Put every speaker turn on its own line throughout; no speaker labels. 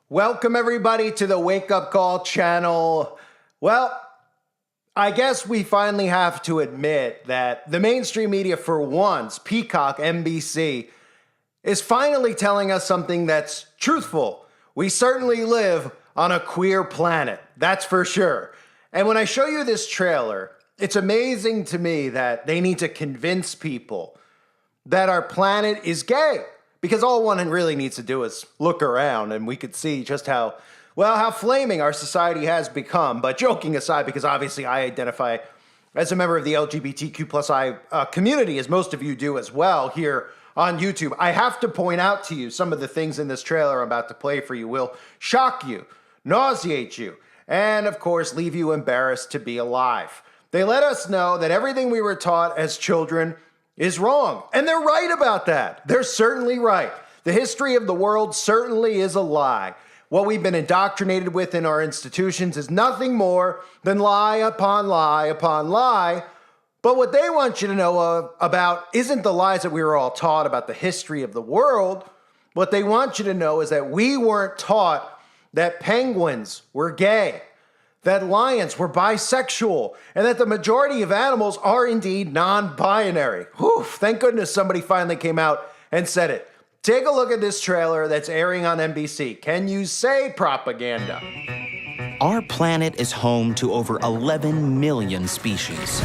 Welcome everybody to the Wake Up Call channel. Well, I guess we finally have to admit that the mainstream media for once, Peacock, NBC, is finally telling us something that's truthful. We certainly live on a queer planet, that's for sure. And when I show you this trailer, it's amazing to me that they need to convince people that our planet is gay. Because all one really needs to do is look around and we could see just how flaming our society has become. But joking aside, because obviously I identify as a member of the LGBTQ+I community, as most of you do as well here on YouTube, I have to point out to you some of the things in this trailer I'm about to play for you will shock you, nauseate you, and of course leave you embarrassed to be alive. They let us know that everything we were taught as children is wrong. And they're right about that. They're certainly right. The history of the world certainly is a lie. What we've been indoctrinated with in our institutions is nothing more than lie upon lie upon lie. But what they want you to know about isn't the lies that we were all taught about the history of the world. What they want you to know is that we weren't taught that penguins were gay, that lions were bisexual, and that the majority of animals are indeed non-binary. Whew, thank goodness somebody finally came out and said it. Take a look at this trailer that's airing on NBC. Can you say propaganda?
Our planet is home to over 11 million species.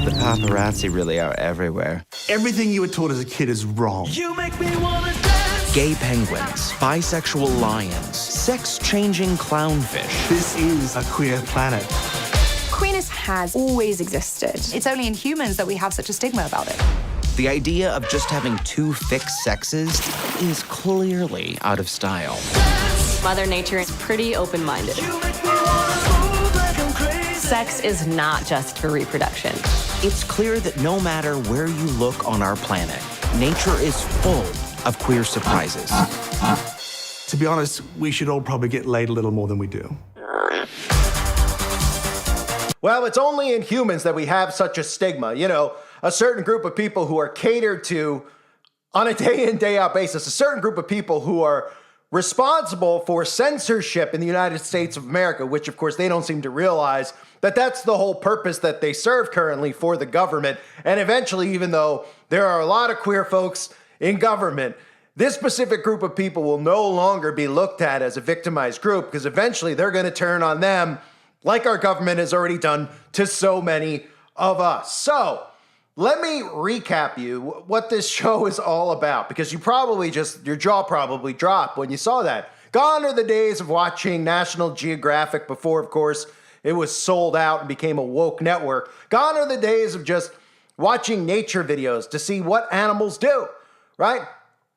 The paparazzi really are everywhere.
Everything you were taught as a kid is wrong.
You make me wanna dance.
Gay penguins, bisexual lions, sex-changing clownfish.
This is a queer planet.
Queerness has always existed.
It's only in humans that we have such a stigma about it.
The idea of just having two fixed sexes is clearly out of style.
Mother Nature is pretty open-minded.
You make me wanna move like I'm crazy.
Sex is not just for reproduction.
It's clear that no matter where you look on our planet, nature is full of queer surprises.
To be honest, we should all probably get laid a little more than we do.
Well, it's only in humans that we have such a stigma. You know, a certain group of people who are catered to on a day in, day out basis, a certain group of people who are responsible for censorship in the United States of America, which of course they don't seem to realize that that's the whole purpose that they serve currently for the government. And eventually, even though there are a lot of queer folks in government, this specific group of people will no longer be looked at as a victimized group because eventually they're going to turn on them like our government has already done to so many of us. So let me recap you what this show is all about, because you probably your jaw probably dropped when you saw that. Gone are the days of watching National Geographic before, of course, it was sold out and became a woke network. Gone are the days of just watching nature videos to see what animals do, right?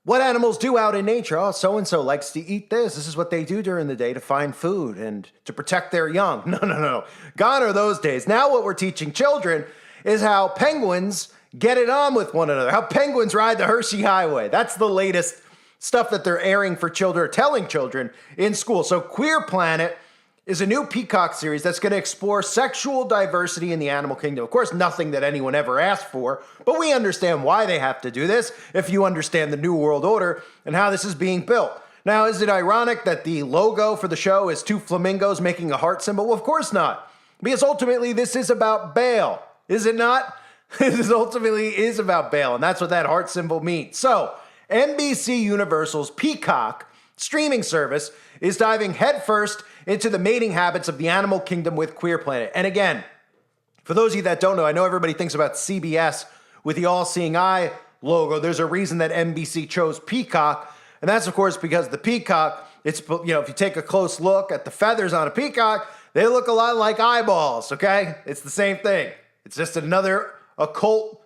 What animals do out in nature. Oh, so-and-so likes to eat this. This is what they do during the day to find food and to protect their young. No. Gone are those days. Now what we're teaching children is how penguins get it on with one another, how penguins ride the Hershey Highway. That's the latest stuff that they're airing for children, or telling children in school. So Queer Planet is a new Peacock series that's going to explore sexual diversity in the animal kingdom. Of course, nothing that anyone ever asked for, but we understand why they have to do this if you understand the New World Order and how this is being built. Now, is it ironic that the logo for the show is two flamingos making a heart symbol? Well, of course not, because ultimately this is about Baal, is it not? This ultimately is about Baal, and that's what that heart symbol means. So, NBC Universal's Peacock streaming service is diving headfirst into the mating habits of the animal kingdom with Queer Planet. And again, for those of you that don't know, I know everybody thinks about CBS with the All-Seeing Eye logo. There's a reason that NBC chose Peacock, and that's of course because the peacock, it's, if you take a close look at the feathers on a peacock, they look a lot like eyeballs, okay? It's the same thing. It's just another occult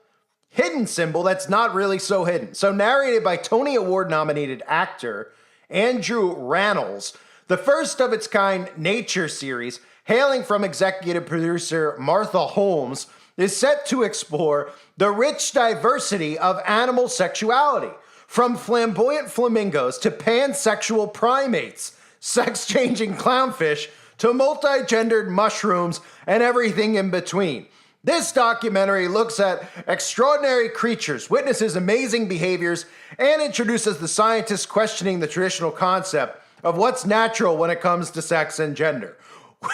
hidden symbol that's not really so hidden. So narrated by Tony Award-nominated actor Andrew Rannells, the first of its kind nature series, hailing from executive producer Martha Holmes, is set to explore the rich diversity of animal sexuality, from flamboyant flamingos to pansexual primates, sex-changing clownfish to multi-gendered mushrooms and everything in between. This documentary looks at extraordinary creatures, witnesses amazing behaviors, and introduces the scientists questioning the traditional concept of what's natural when it comes to sex and gender.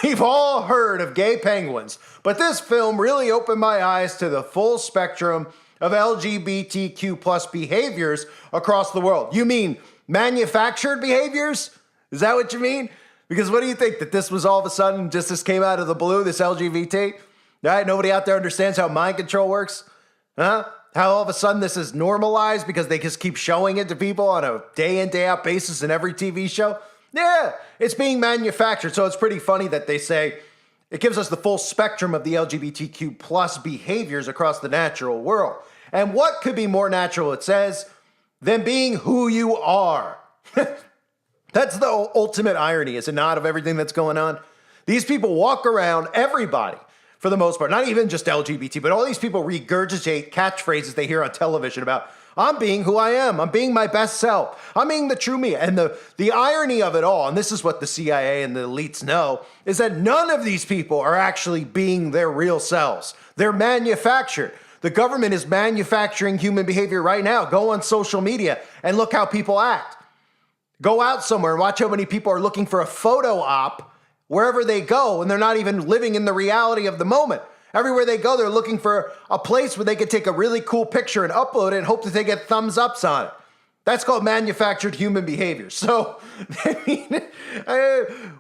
We've all heard of gay penguins, but this film really opened my eyes to the full spectrum of LGBTQ plus behaviors across the world. You mean manufactured behaviors? Is that what you mean? Because what do you think, that this was all of a sudden just this came out of the blue, this LGBT? Right? Nobody out there understands how mind control works? Huh? How all of a sudden this is normalized because they just keep showing it to people on a day in, day out basis in every TV show? Yeah, it's being manufactured. So it's pretty funny that they say it gives us the full spectrum of the LGBTQ plus behaviors across the natural world. And what could be more natural, it says, than being who you are? That's the ultimate irony, is it not, of everything that's going on? These people walk around, everybody, for the most part, not even just LGBT, but all these people regurgitate catchphrases they hear on television about, I'm being who I am, I'm being my best self, I'm being the true me. And the irony of it all, and this is what the CIA and the elites know, is that none of these people are actually being their real selves. They're manufactured. The government is manufacturing human behavior right now. Go on social media and look how people act. Go out somewhere and watch how many people are looking for a photo op wherever they go, and they're not even living in the reality of the moment. Everywhere they go, they're looking for a place where they could take a really cool picture and upload it and hope that they get thumbs ups on it. That's called manufactured human behavior. So,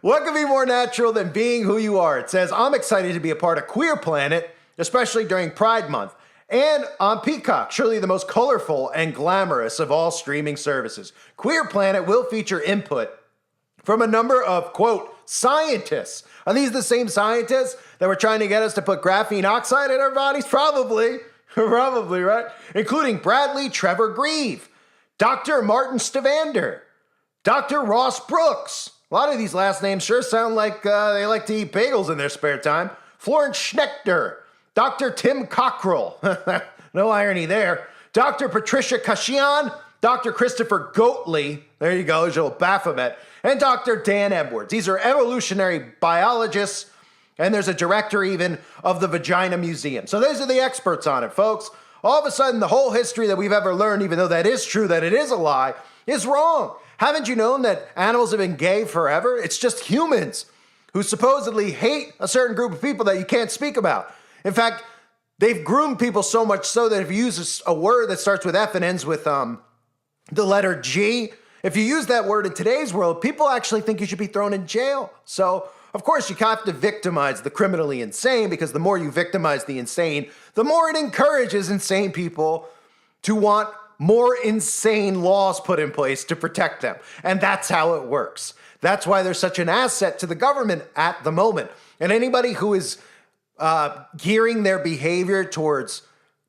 what could be more natural than being who you are? It says, I'm excited to be a part of Queer Planet, especially during Pride Month, and on Peacock, surely the most colorful and glamorous of all streaming services. Queer Planet will feature input from a number of, quote, scientists. Are these the same scientists that were trying to get us to put graphene oxide in our bodies? Probably. Probably, right? Including Bradley Trevor Grieve, Dr. Martin Stavander, Dr. Ross Brooks. A lot of these last names sure sound like they like to eat bagels in their spare time. Florence Schnechter, Dr. Tim Cockrell. No irony there. Dr. Patricia Kashian, Dr. Christopher Goatley. There you go, Joel Baphomet. And Dr. Dan Edwards. These are evolutionary biologists, and there's a director even of the Vagina Museum. So those are the experts on it, folks. All of a sudden, the whole history that we've ever learned, even though that is true, that it is a lie, is wrong. Haven't you known that animals have been gay forever? It's just humans who supposedly hate a certain group of people that you can't speak about. In fact, they've groomed people so much so that if you use a word that starts with F and ends with the letter G, if you use that word in today's world, people actually think you should be thrown in jail. So, of course, you have to victimize the criminally insane, because the more you victimize the insane, the more it encourages insane people to want more insane laws put in place to protect them. And that's how it works. That's why there's such an asset to the government at the moment. And anybody who is gearing their behavior towards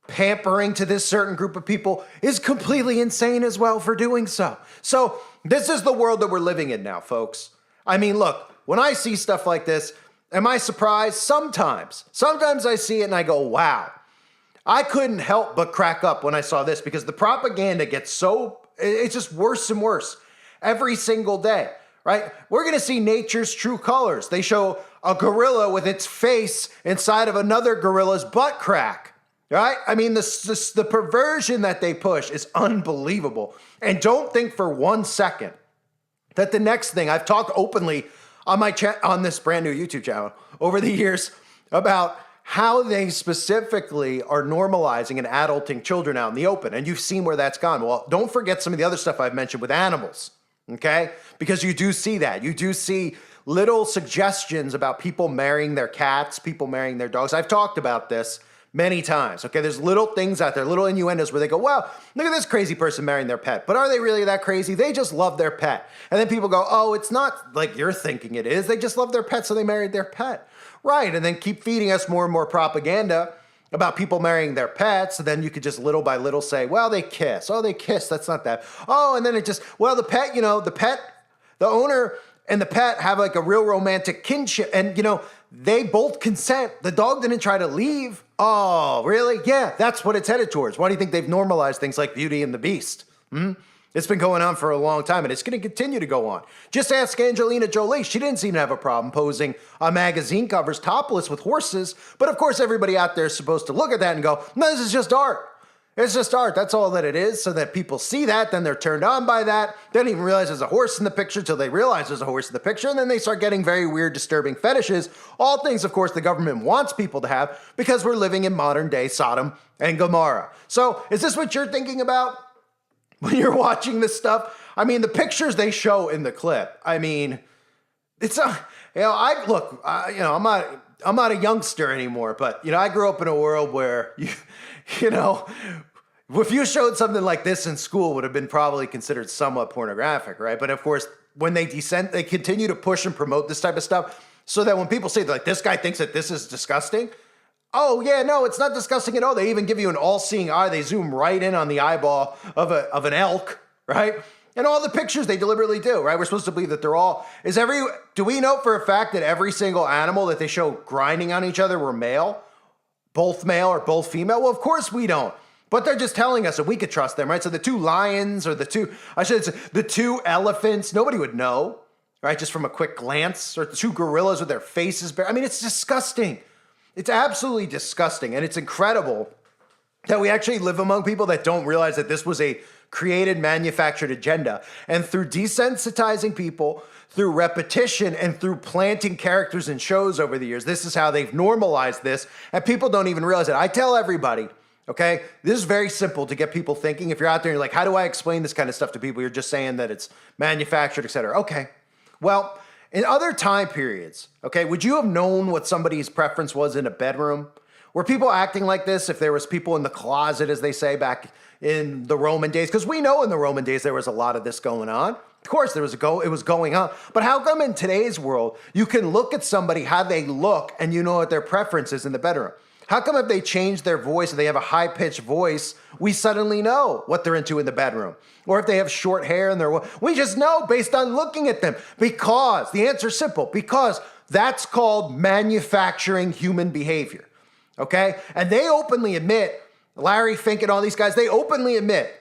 pampering to this certain group of people is completely insane as well for doing so. So this is the world that we're living in now, folks. I mean, look, when I see stuff like this, am I surprised? Sometimes. Sometimes I see it and I go, wow. I couldn't help but crack up when I saw this, because the propaganda gets it's just worse and worse every single day, right? We're going to see nature's true colors. They show a gorilla with its face inside of another gorilla's butt crack. Right? I mean, the perversion that they push is unbelievable. And don't think for 1 second that the next thing, I've talked openly on on this brand new YouTube channel over the years about how they specifically are normalizing and adulting children out in the open. And you've seen where that's gone. Well, don't forget some of the other stuff I've mentioned with animals, okay? Because you do see that. You do see little suggestions about people marrying their cats, people marrying their dogs. I've talked about this many times, okay? There's little things out there, little innuendos where they go, well, look at this crazy person marrying their pet. But are they really that crazy? They just love their pet. And then people go, oh, it's not like you're thinking it is. They just love their pet, so they married their pet. Right, and then keep feeding us more and more propaganda about people marrying their pets. And then you could just little by little say, well, they kiss. Oh, they kiss. That's not that. Oh, and then it just, well, the pet, the owner and the pet have like a real romantic kinship. And, they both consent. The dog didn't try to leave. Oh, really? Yeah, that's what it's headed towards. Why do you think they've normalized things like Beauty and the Beast? It's been going on for a long time, and it's going to continue to go on. Just ask Angelina Jolie. She didn't seem to have a problem posing on magazine covers topless with horses. But of course, everybody out there is supposed to look at that and go, no, this is just art. It's just art. That's all that it is. So that people see that, then they're turned on by that. They don't even realize there's a horse in the picture till they realize there's a horse in the picture. And then they start getting very weird, disturbing fetishes. All things, of course, the government wants people to have because we're living in modern day Sodom and Gomorrah. So is this what you're thinking about when you're watching this stuff? I mean, the pictures they show in the clip, I mean, it's a, I'm not a youngster anymore, but, I grew up in a world where, if you showed something like this in school, it would have been probably considered somewhat pornographic, right? But of course, when they they continue to push and promote this type of stuff so that when people say, like, this guy thinks that this is disgusting, oh, yeah, no, it's not disgusting at all. They even give you an all-seeing eye. They zoom right in on the eyeball of an elk, right? And all the pictures they deliberately do, right? We're supposed to believe that they're all... Do we know for a fact that every single animal that they show grinding on each other were male? Both male or both female? Well, of course we don't. But they're just telling us that we could trust them, right? So the two lions or the two elephants, nobody would know, right? Just from a quick glance. Or the two gorillas with their faces bare. I mean, it's disgusting. It's absolutely disgusting. And it's incredible that we actually live among people that don't realize that this was a created, manufactured agenda. And through desensitizing people, through repetition, and through planting characters in shows over the years, this is how they've normalized this. And people don't even realize it. I tell everybody, okay, this is very simple to get people thinking. If you're out there and you're like, how do I explain this kind of stuff to people? You're just saying that it's manufactured, et cetera. Okay, well, in other time periods, okay, would you have known what somebody's preference was in a bedroom? Were people acting like this if there was people in the closet, as they say, back in the Roman days? Because we know in the Roman days there was a lot of this going on. Of course, it was going on. But how come in today's world you can look at somebody, how they look, and you know what their preference is in the bedroom? How come if they change their voice, or they have a high-pitched voice, we suddenly know what they're into in the bedroom? Or if they have short hair and we just know based on looking at them. Because, the answer's simple, because that's called manufacturing human behavior, okay? And they openly admit, Larry Fink and all these guys, they openly admit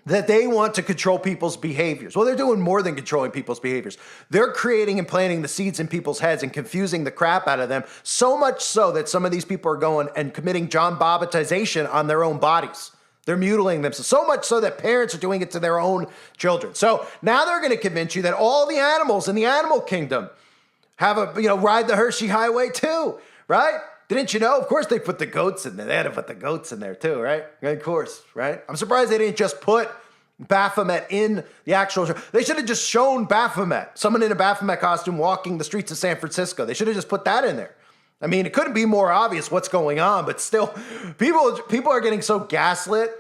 that they want to control people's behaviors. Well, they're doing more than controlling people's behaviors. They're creating and planting the seeds in people's heads and confusing the crap out of them, so much so that some of these people are going and committing John Bobbitization on their own bodies. They're mutilating themselves, so much so that parents are doing it to their own children. So now they're going to convince you that all the animals in the animal kingdom have ride the Hershey Highway too, right? Didn't you know? Of course they put the goats in there. They had to put the goats in there too, right? Of course, right? I'm surprised they didn't just put Baphomet in the actual show. They should have just shown Baphomet, someone in a Baphomet costume walking the streets of San Francisco. They should have just put that in there. I mean, it couldn't be more obvious what's going on, but still, people are getting so gaslit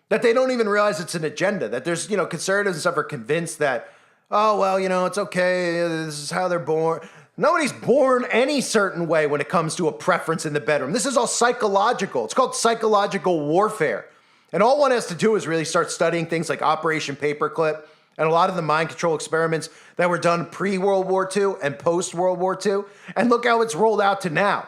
that they don't even realize it's an agenda, that there's, conservatives and stuff are convinced that, oh, well, it's okay, this is how they're born. Nobody's born any certain way when it comes to a preference in the bedroom. This is all psychological. It's called psychological warfare. And all one has to do is really start studying things like Operation Paperclip and a lot of the mind control experiments that were done pre-World War II and post-World War II. And look how it's rolled out to now.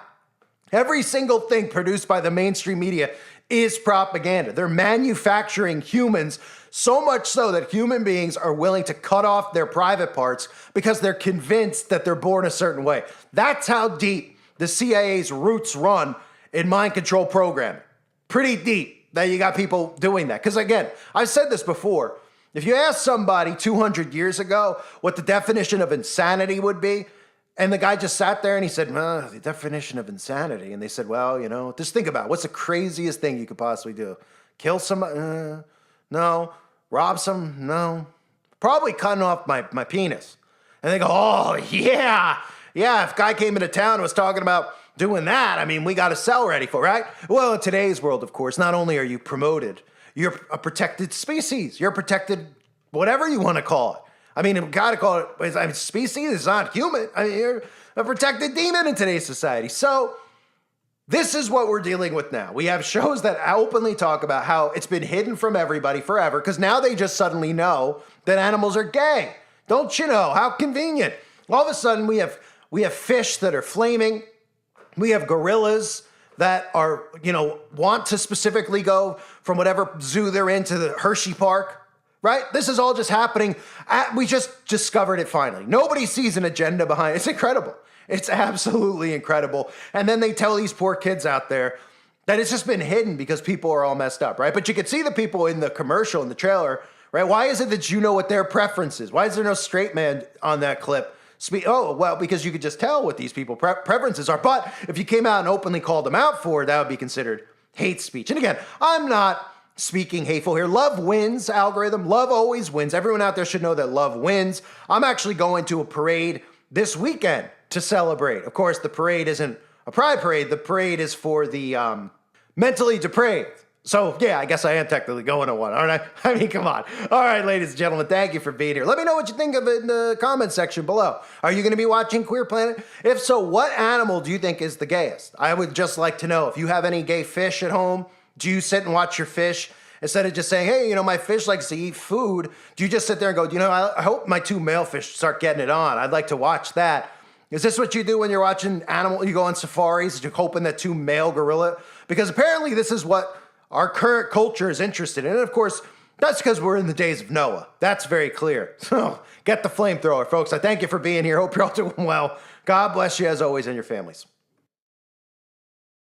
Every single thing produced by the mainstream media is propaganda. They're manufacturing humans, so much so that human beings are willing to cut off their private parts because they're convinced that they're born a certain way. That's how deep the CIA's roots run in mind control programming. Pretty deep that you got people doing that. Because again, I've said this before. If you ask somebody 200 years ago what the definition of insanity would be, and the guy just sat there and he said, the definition of insanity. And they said, well, just think about it. What's the craziest thing you could possibly do? Kill somebody? No. Rob some? No. Probably cutting off my penis. And they go, oh, yeah. Yeah, if a guy came into town and was talking about doing that, we got to sell ready for it, right? Well, in today's world, of course, not only are you promoted, you're a protected species. You're a protected whatever you want to call it. You got to call it species. It's not human. You're a protected demon in today's society. So this is what we're dealing with now. We have shows that openly talk about how it's been hidden from everybody forever because now they just suddenly know that animals are gay. Don't you know? How convenient. All of a sudden we have fish that are flaming. We have gorillas that are, want to specifically go from whatever zoo they're in to the Hershey Park. right? This is all just happening. We just discovered it finally. Nobody sees an agenda behind it. It's incredible. It's absolutely incredible. And then they tell these poor kids out there that it's just been hidden because people are all messed up, right? But you could see the people in the commercial, in the trailer, right? Why is it that you know what their preference is? Why is there no straight man on that clip? Oh, well, because you could just tell what these people preferences are. But if you came out and openly called them out for it, that would be considered hate speech. And again, I'm not speaking hateful here. Love wins, algorithm. Love always wins. Everyone out there should know that love wins. I'm actually going to a parade this weekend to celebrate. Of course, the parade isn't a pride parade. The parade is for the mentally depraved. So, yeah, I guess I am technically going to one, aren't I? I mean, come on. All right, ladies and gentlemen, thank you for being here. Let me know what you think of it in the comment section below. Are you going to be watching Queer Planet? If so, what animal do you think is the gayest? I would just like to know. If you have any gay fish at home, do you sit and watch your fish instead of just saying, hey, my fish likes to eat food? Do you just sit there and go, I hope my 2 male fish start getting it on. I'd like to watch that. Is this what you do when you're watching animal? You go on safaris, you're hoping that 2 male gorilla? Because apparently this is what our current culture is interested in. And of course, that's because we're in the days of Noah. That's very clear. So get the flamethrower, folks. I thank you for being here. Hope you're all doing well. God bless you as always and your families.